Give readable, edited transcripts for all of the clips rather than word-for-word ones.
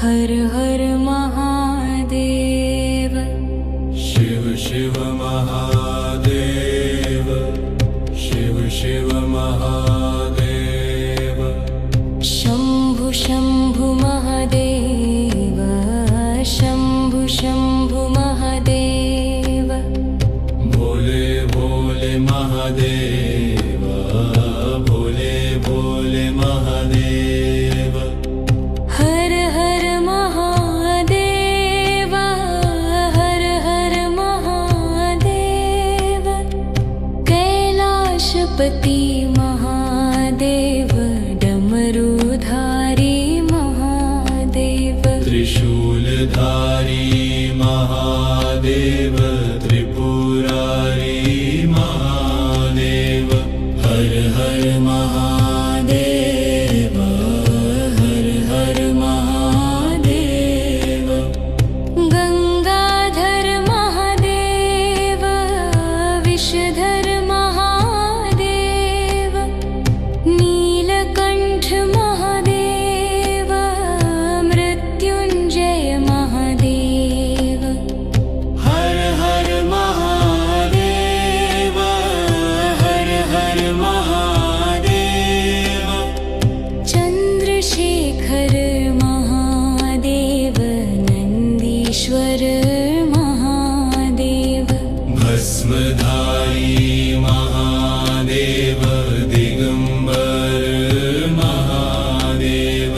हर हर महादेव। शिव शिव महादेव, शिव शिव महादेव। शंभु शंभु महादेव, शंभु शंभु महादेव। भोले भोले महादेव, भोले भोले महादेव। हर हर महादेव, हर हर महादेव। कैलाशपति महादेव, डमरूधारी महादेव। त्रिशूलधारी महादेव, त्रिपुरारी महादेव। हर हर महादेव, हर हर महादेव। गंगाधर महादेव, विषधर महादेव। नीलकंठ महादेव, मृत्युंजय महादेव। हर हर महादेव, हर हर महादेव। चंद्रशेखर महादेव, नंदीश्वर महादेव। भस्मधारी महादेव, दिगंबर महादेव।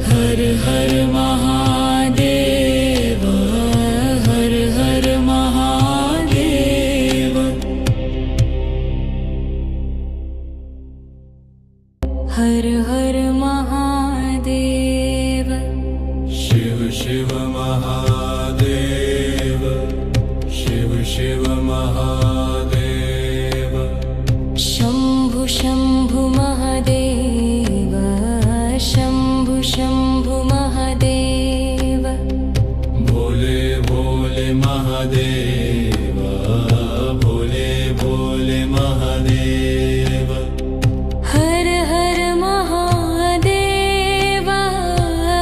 हर हर महादेव, हर हर महादेव। हर हर महादेव। शिव शिव महादेव, शिव शिव महादेव। शंभु शंभु महादेव, शंभु शंभु महादेव। भोले भोले महादेव, भोले भोले महादेव। हर हर महादेव,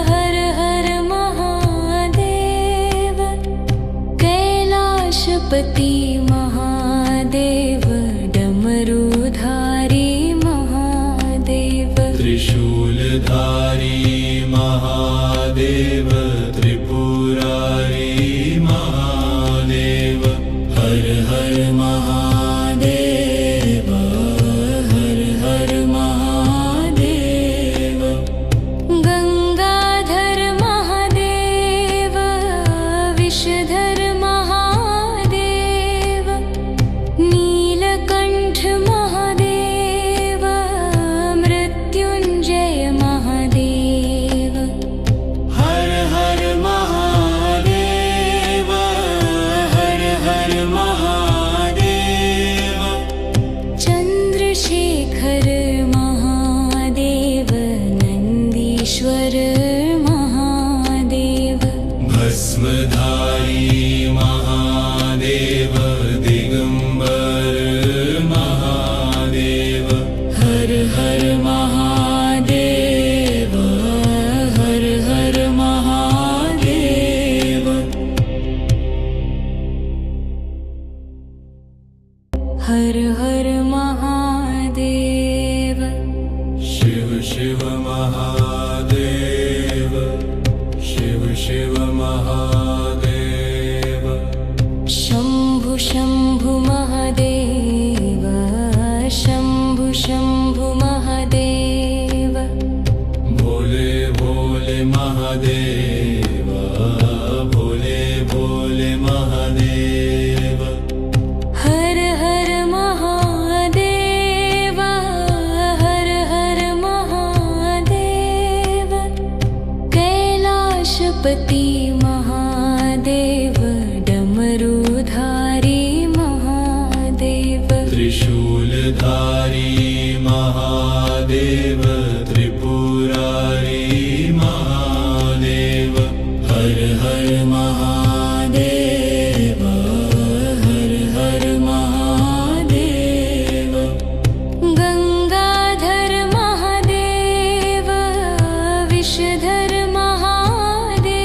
हर हर महादेव। कैलाशपति महादेव, डमरूधारी महादेव। त्रिशूलधारी महादेव, त्रिपुरारी महादेव। हर हर महादेव, हर हर महादेव। गंगाधर महादेव, विषधर महादेव। नीलकंठ महादेव, मृत्युंजय महादेव। हर हर महादेव, हर हर महादेव। चंद्रशेखर महादेव, नंदीश्वर महादेव। भस्मधारी महादेव, दिगंबर महादेव। हर हर महादेव, हर हर महादेव। हर हर महादेव। शिव शिव महादेव, शिव शिव महादेव। शंभु शंभु महादेव, शंभु शंभु महादेव। भोले भोले महादेव, भोले भोले महादेव। हर हर महादेव, हर हर महादेव। कैलाशपति महादेव, डमरूधारी महादेव। त्रिशूलधारी महादेव, त्रिपुरारी महादेव। हर हर महादेव, हर हर महादेव। गंगाधर महादेव, विषधर महादेव।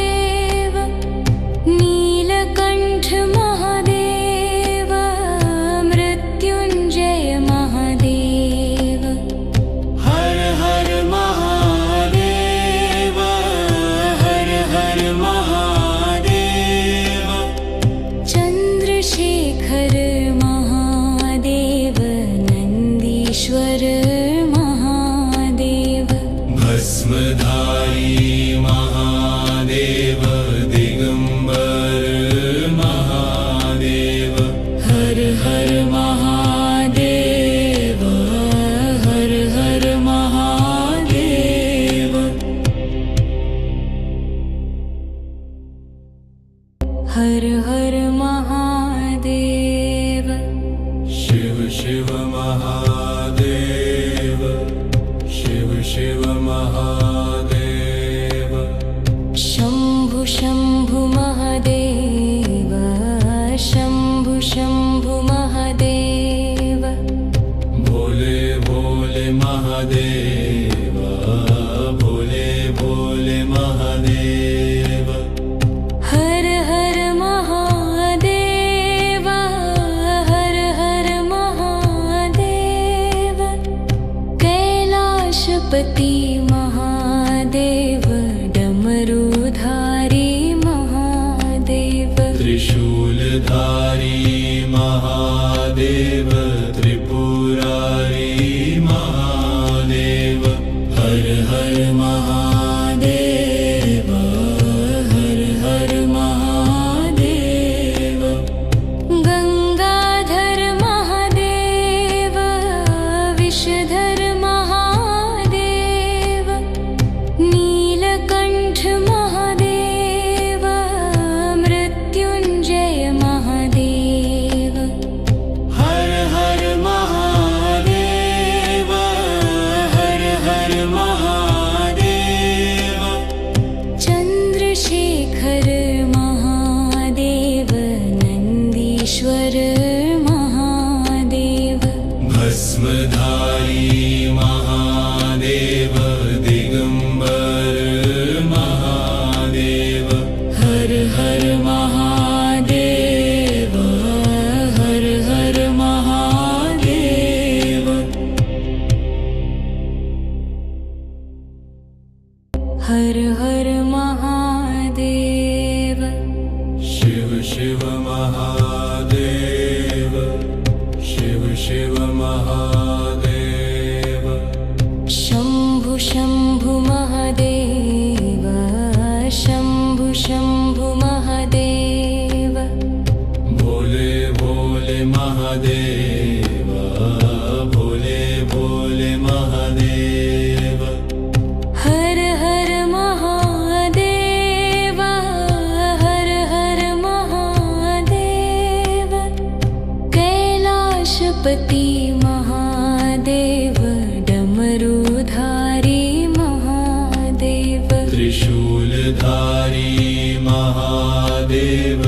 हर हर महादेव शिव शिव महादेव शिव शिव महादेव शंभु शंभु महादेव शंभु शंभु महादेव भोले भोले महादेव भोले भोले महादेव हर हर महादेव हर हर महादेव कैलाशपति महादेव डमरूधारी महादेव त्रिशूलधारी महादेव त्रिपुरारी महादेव हर हर महादेव हर हर महादेव गंगाधर महादेव विषधर महादेव नीलकंठ महादेव मृत्युंजय महादेव हर हर महादेव हर हर महादेव चंद्रशेखर महादेव नंदीश्वर महादेव भस्मधारी महादेव दिगंबर महादेव हर हर महादेव हर हर महादेव हर हर महादेव शिव शिव महादेव शिव शिव महादेव शंभु शंभु महादेव शंभु शंभु महादेव भोले भोले महादेव भोले भोले महादेव हर हर महादेव हर हर महादेव कैलाशपति महादेव डमरूधारी महादेव त्रिशूलधारी महादेव